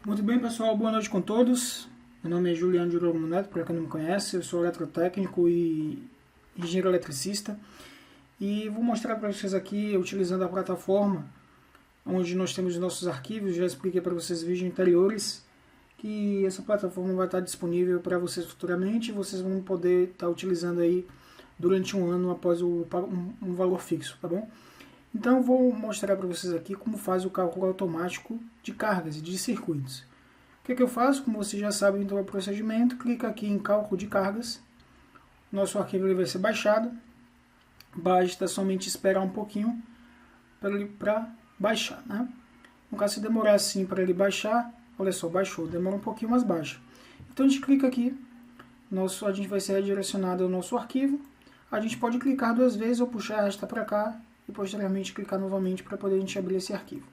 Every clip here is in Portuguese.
Muito bem, pessoal, boa noite com todos. Meu nome é Juliano de Lobo Neto, para quem não me conhece, eu sou eletrotécnico e engenheiro eletricista. E vou mostrar para vocês aqui, utilizando a plataforma, onde nós temos os nossos arquivos. Já expliquei para vocês vídeos anteriores, que essa plataforma vai estar disponível para vocês futuramente. Vocês vão poder estar utilizando aí durante um ano após um valor fixo, tá bom? Então eu vou mostrar para vocês aqui como faz o cálculo automático de cargas e de circuitos. O que eu faço? Como vocês já sabem, então é o procedimento, clica aqui em cálculo de cargas, nosso arquivo ele vai ser baixado, basta somente esperar um pouquinho para baixar, né? No caso, se demorar assim para ele baixar, olha só, baixou, demora um pouquinho, mas baixa. Então a gente clica aqui, a gente vai ser redirecionado ao nosso arquivo, a gente pode clicar duas vezes ou puxar a resta para cá, e posteriormente clicar novamente para poder a gente abrir esse arquivo.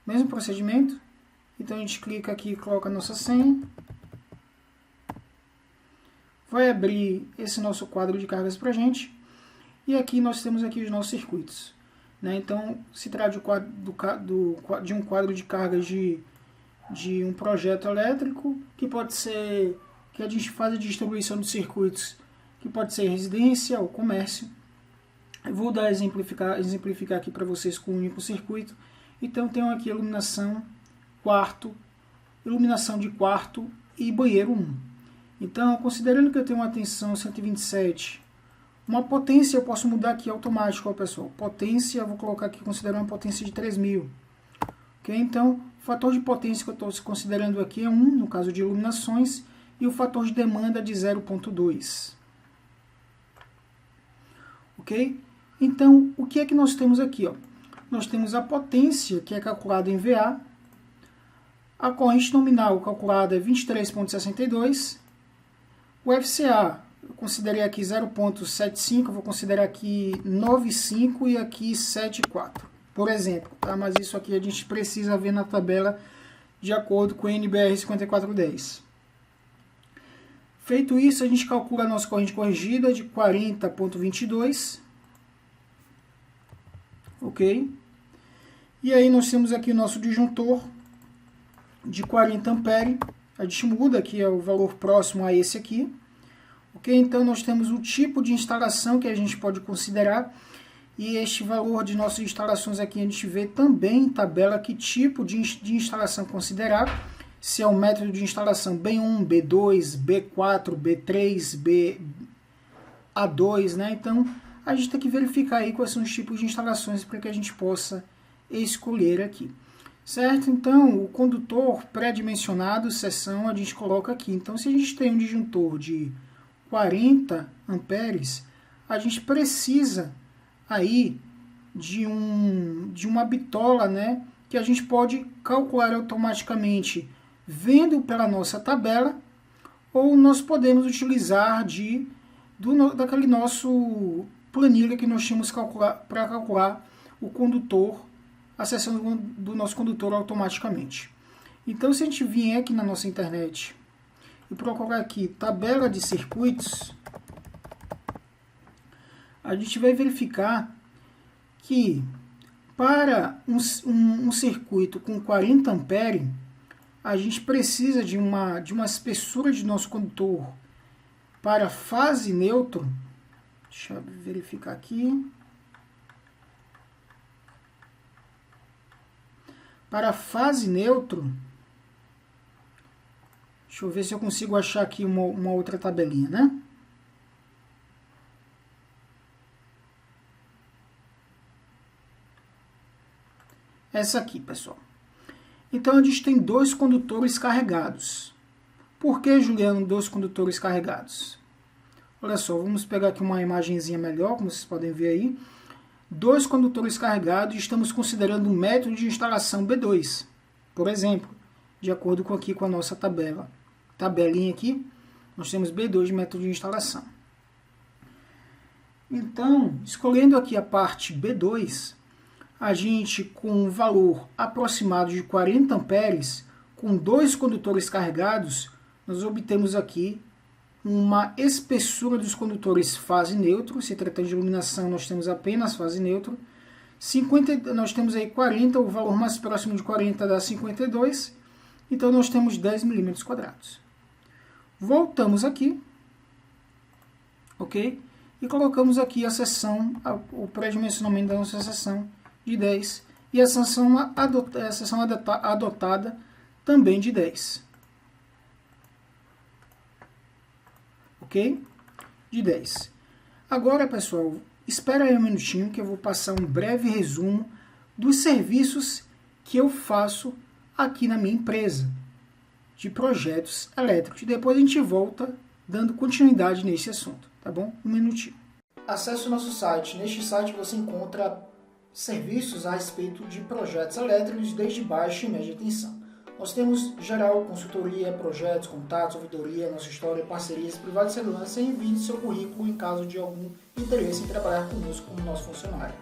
Mesmo procedimento, então a gente clica aqui e coloca a nossa senha. Vai abrir esse nosso quadro de cargas para a gente. E aqui nós temos aqui os nossos circuitos, né? Então se trata de um quadro de cargas de um projeto elétrico, que pode ser, que a gente faz a distribuição de circuitos, que pode ser residência ou comércio. Eu vou exemplificar aqui para vocês com um único circuito. Então tenho aqui iluminação de quarto e banheiro 1. Então, considerando que eu tenho uma tensão 127, uma potência eu posso mudar aqui automático, ó, pessoal. Potência, eu vou colocar aqui, considerando uma potência de 3000. Ok? Então, o fator de potência que eu estou considerando aqui é 1, no caso de iluminações, e o fator de demanda de 0,2. Ok? Então, o que é que nós temos aqui? Ó? Nós temos a potência, que é calculada em VA, a corrente nominal calculada é 23,62, o FCA, eu considerei aqui 0,75, vou considerar aqui 9,5 e aqui 7,4, por exemplo. Tá? Mas isso aqui a gente precisa ver na tabela de acordo com o NBR 5410. Feito isso, a gente calcula a nossa corrente corrigida de 40,22, ok? E aí nós temos aqui o nosso disjuntor de 40 ampere. A gente muda aqui, é o valor próximo a esse aqui. Ok? Então nós temos o tipo de instalação que a gente pode considerar. E este valor de nossas instalações aqui a gente vê também em tabela que tipo de instalação considerar. Se é o método de instalação B1, B2, B4, B3, A2, né? Então a gente tem que verificar aí quais são os tipos de instalações para que a gente possa escolher aqui. Certo? Então, o condutor pré-dimensionado, seção, a gente coloca aqui. Então, se a gente tem um disjuntor de 40 amperes, a gente precisa aí de uma bitola, né, que a gente pode calcular automaticamente vendo pela nossa tabela, ou nós podemos utilizar daquele nosso planilha que nós tínhamos para calcular o condutor, a seção do nosso condutor automaticamente. Então, se a gente vier aqui na nossa internet e procurar aqui tabela de circuitos, a gente vai verificar que para um circuito com 40 amperes, a gente precisa de uma espessura de nosso condutor para fase neutro. Deixa eu verificar aqui. Para fase neutro, deixa eu ver se eu consigo achar aqui uma outra tabelinha, né? Essa aqui, pessoal. Então, a gente tem dois condutores carregados. Por que, Juliano, dois condutores carregados? Olha só, vamos pegar aqui uma imagenzinha melhor, como vocês podem ver aí. Dois condutores carregados, estamos considerando um método de instalação B2. Por exemplo, de acordo com a nossa tabelinha aqui, nós temos B2 de método de instalação. Então, escolhendo aqui a parte B2, a gente, com um valor aproximado de 40 amperes, com dois condutores carregados, nós obtemos aqui uma espessura dos condutores fase neutro. Se tratando de iluminação, nós temos apenas fase neutro. 50, nós temos aí 40, o valor mais próximo de 40 dá 52. Então, nós temos 10 milímetros quadrados. Voltamos aqui, ok? E colocamos aqui a seção, o pré-dimensionamento da nossa seção de 10 e a seção adotada também de 10. Ok? De 10. Agora, pessoal, espera aí um minutinho que eu vou passar um breve resumo dos serviços que eu faço aqui na minha empresa de projetos elétricos. E depois a gente volta dando continuidade nesse assunto, tá bom? Um minutinho. Acesse o nosso site. Neste site você encontra serviços a respeito de projetos elétricos desde baixa e média tensão. Nós temos geral, consultoria, projetos, contatos, ouvidoria, nossa história, parcerias, privada de segurança e envie seu currículo em caso de algum interesse em trabalhar conosco como nosso funcionário.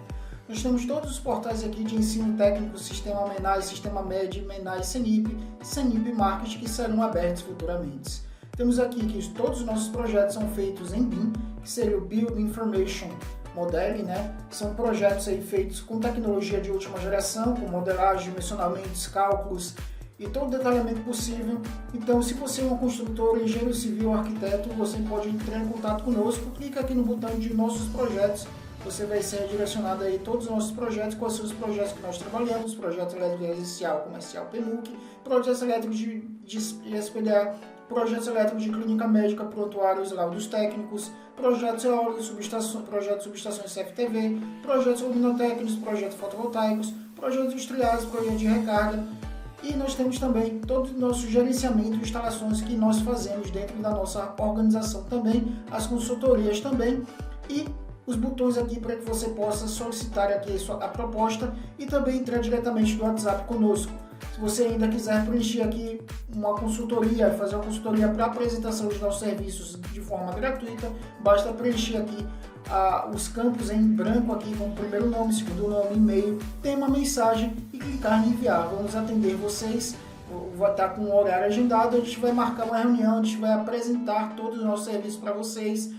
Nós temos todos os portais aqui de ensino técnico, Sistema MENAI, Sistema MED, MENAI, CENIP, CENIP Market, que serão abertos futuramente. Temos aqui que todos os nossos projetos são feitos em BIM, que seria o Build Information Modeling, né? São projetos aí feitos com tecnologia de última geração, com modelagem, dimensionamentos, cálculos e todo o detalhamento possível. Então, se você é uma construtora, engenheiro civil, arquiteto, você pode entrar em contato conosco, clica aqui no botão de nossos projetos, você vai ser direcionado aí todos os nossos projetos, quais são os projetos que nós trabalhamos, projetos elétricos residencial, comercial, PEMUC, projetos elétricos de SPDA, projetos elétricos de clínica médica, prontuários, laudos técnicos, projetos eólicos, projetos de subestações CFTV, projetos luminotécnicos, projetos fotovoltaicos, projetos industriais, projetos de recarga. E nós temos também todo o nosso gerenciamento e instalações que nós fazemos dentro da nossa organização também, as consultorias também e os botões aqui para que você possa solicitar aqui a proposta e também entrar diretamente no WhatsApp conosco. Se você ainda quiser preencher aqui uma consultoria, fazer uma consultoria para apresentação dos nossos serviços de forma gratuita, basta preencher aqui os campos em branco aqui com o primeiro nome, segundo nome, e-mail, tem uma mensagem e clicar em enviar. Vamos atender vocês, vai estar com um horário agendado, a gente vai marcar uma reunião, a gente vai apresentar todos os nossos serviços para vocês,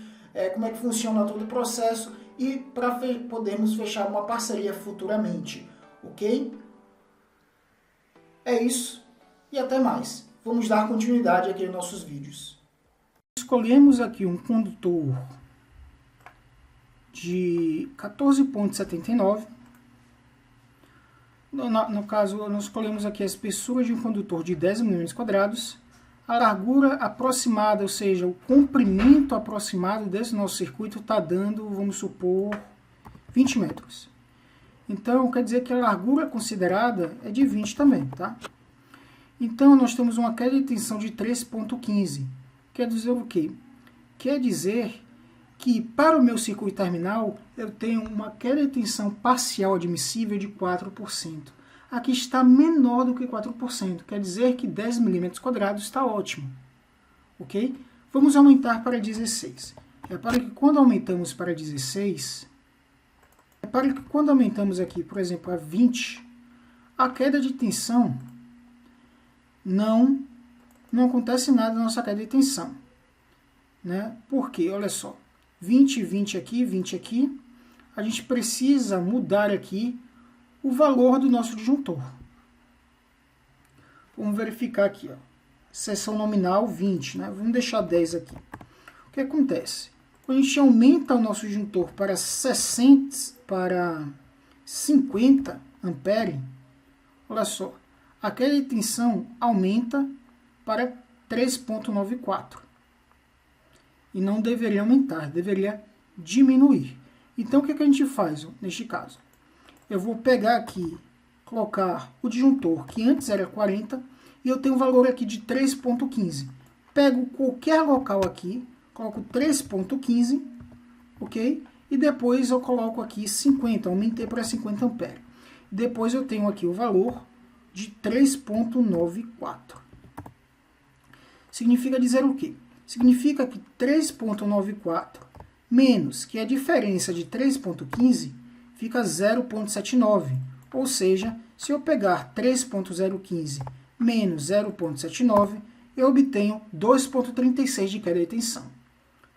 como é que funciona todo o processo e para podermos fechar uma parceria futuramente, ok? É isso e até mais. Vamos dar continuidade aqui aos nossos vídeos. Escolhemos aqui um condutor de 14,79. No caso, nós escolhemos aqui a espessura de um condutor de 10 milímetros quadrados, a largura aproximada, ou seja, o comprimento aproximado desse nosso circuito está dando, vamos supor, 20 metros. Então, quer dizer que a largura considerada é de 20 também, tá? Então, nós temos uma queda de tensão de 3,15. Quer dizer o quê? Quer dizer que para o meu circuito terminal, eu tenho uma queda de tensão parcial admissível de 4%. Aqui está menor do que 4%, quer dizer que 10 milímetros quadrados está ótimo. Ok? Vamos aumentar para 16. Repare que quando aumentamos para 16, repare que quando aumentamos aqui, por exemplo, a 20, a queda de tensão não acontece nada na nossa queda de tensão. Né? Por quê? Olha só. 20, 20 aqui, 20 aqui. A gente precisa mudar aqui o valor do nosso disjuntor. Vamos verificar aqui. Ó. Seção nominal 20. Né? Vamos deixar 10 aqui. O que acontece? Quando a gente aumenta o nosso disjuntor para 50 ampere, olha só, a queda de tensão aumenta para 3,94. E não deveria aumentar, deveria diminuir. Então, o que a gente faz neste caso? Eu vou pegar aqui, colocar o disjuntor, que antes era 40, e eu tenho um valor aqui de 3,15. Pego qualquer local aqui, coloco 3,15, ok? E depois eu coloco aqui 50, aumentei para 50 amperes. Depois eu tenho aqui o valor de 3,94. Significa dizer o quê? Significa que 3,94 menos, que é a diferença de 3,15, fica 0,79. Ou seja, se eu pegar 3,015 menos 0,79, eu obtenho 2,36 de queda de tensão.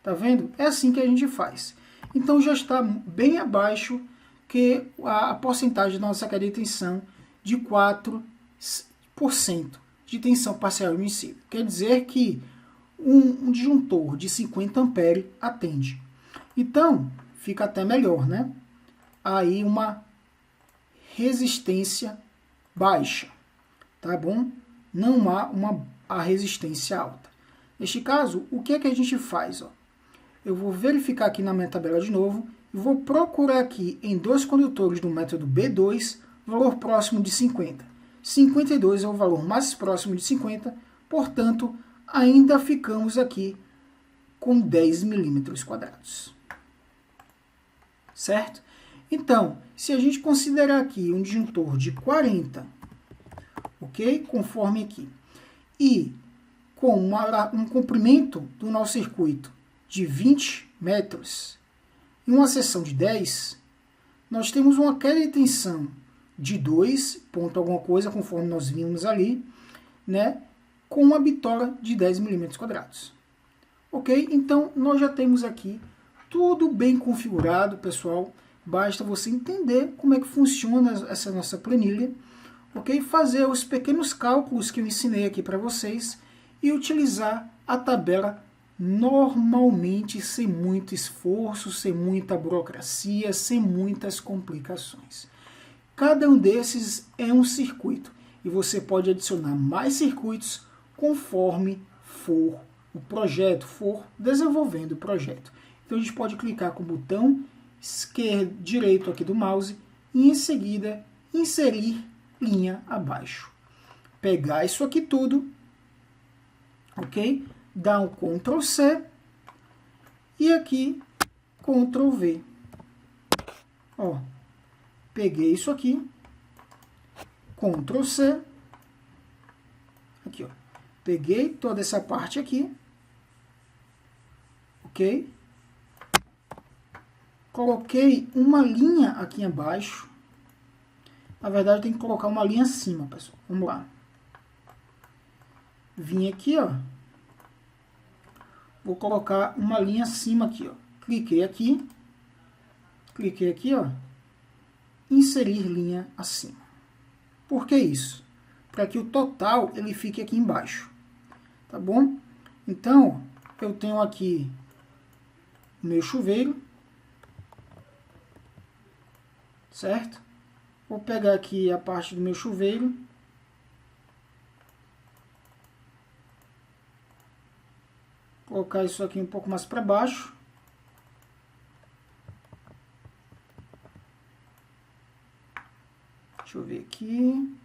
Tá vendo? É assim que a gente faz. Então já está bem abaixo que a porcentagem da nossa queda de tensão de 4%. de tensão parcial admissível. Quer dizer que um disjuntor de 50 ampere atende. Então, fica até melhor, né? Aí uma resistência baixa, tá bom? Não há a resistência alta. Neste caso, o que é que a gente faz? Ó? Eu vou verificar aqui na minha tabela de novo e vou procurar aqui em dois condutores do método B2 valor próximo de 50. 52 é o valor mais próximo de 50, portanto, ainda ficamos aqui com 10 milímetros quadrados. Certo? Então, se a gente considerar aqui um disjuntor de 40, ok? Conforme aqui, e com um comprimento do nosso circuito de 20 metros e uma seção de 10, nós temos uma queda de tensão de 2 ponto alguma coisa, conforme nós vimos ali, né? Com uma bitola de 10 milímetros quadrados. Ok? Então, nós já temos aqui tudo bem configurado, pessoal. Basta você entender como é que funciona essa nossa planilha, ok? Fazer os pequenos cálculos que eu ensinei aqui para vocês e utilizar a tabela normalmente, sem muito esforço, sem muita burocracia, sem muitas complicações. Cada um desses é um circuito e você pode adicionar mais circuitos conforme for o projeto, for desenvolvendo o projeto. Então a gente pode clicar com o botão direito aqui do mouse e em seguida inserir linha abaixo. Pegar isso aqui tudo, ok? Dar um Ctrl C e aqui Ctrl V. Ó, peguei isso aqui, Ctrl C, aqui ó, peguei toda essa parte aqui, ok? Coloquei uma linha aqui abaixo. Na verdade, tem que colocar uma linha acima, pessoal. Vamos lá. Vim aqui, ó. Vou colocar uma linha acima aqui, ó. Cliquei aqui, ó. Inserir linha acima. Por que isso? Para que o total ele fique aqui embaixo. Tá bom? Então, eu tenho aqui o meu chuveiro. Certo? Vou pegar aqui a parte do meu chuveiro. Colocar isso aqui um pouco mais para baixo. Deixa eu ver aqui.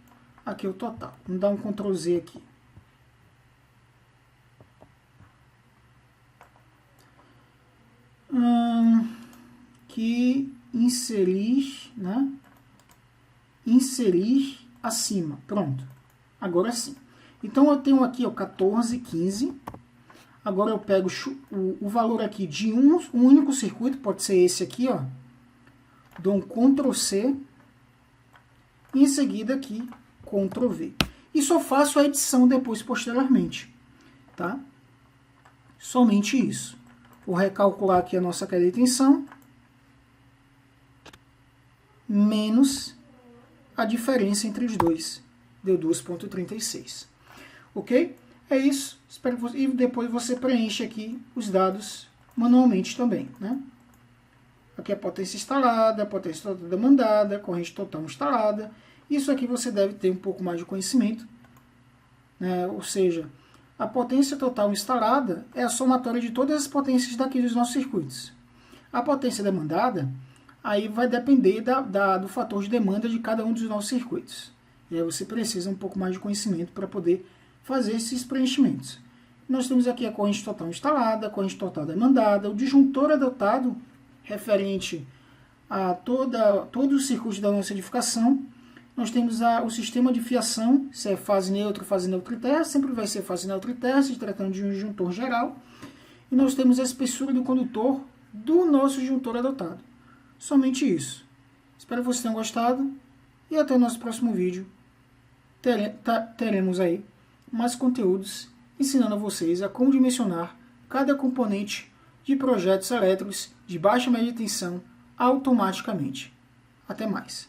Aqui é o total. Vamos dar um Ctrl Z aqui. Aqui, inserir, né? Inserir acima. Pronto. Agora sim. Então, eu tenho aqui, ó, 14, 15. Agora eu pego o valor aqui de um único circuito, pode ser esse aqui, ó. Dou um Ctrl C. E em seguida aqui, Ctrl V. E só faço a edição depois, posteriormente. Tá? Somente isso. Vou recalcular aqui a nossa queda de tensão. Menos a diferença entre os dois. Deu 2,36. Ok? É isso. Espero que você... E depois você preenche aqui os dados manualmente também, né? Aqui é a potência instalada, a potência total demandada, a corrente total instalada. Isso aqui você deve ter um pouco mais de conhecimento, né? Ou seja, a potência total instalada é a somatória de todas as potências daqui dos nossos circuitos. A potência demandada, aí vai depender do fator de demanda de cada um dos nossos circuitos. E aí você precisa um pouco mais de conhecimento para poder fazer esses preenchimentos. Nós temos aqui a corrente total instalada, a corrente total demandada, o disjuntor adotado referente a todo o circuito da nossa edificação. Nós temos o sistema de fiação, se é fase neutra e terra, sempre vai ser fase neutra e terra, se tratando de um disjuntor geral. E nós temos a espessura do condutor do nosso disjuntor adotado. Somente isso. Espero que vocês tenham gostado e até o nosso próximo vídeo. Teremos aí mais conteúdos ensinando a vocês a como dimensionar cada componente de projetos elétricos de baixa e média tensão automaticamente. Até mais!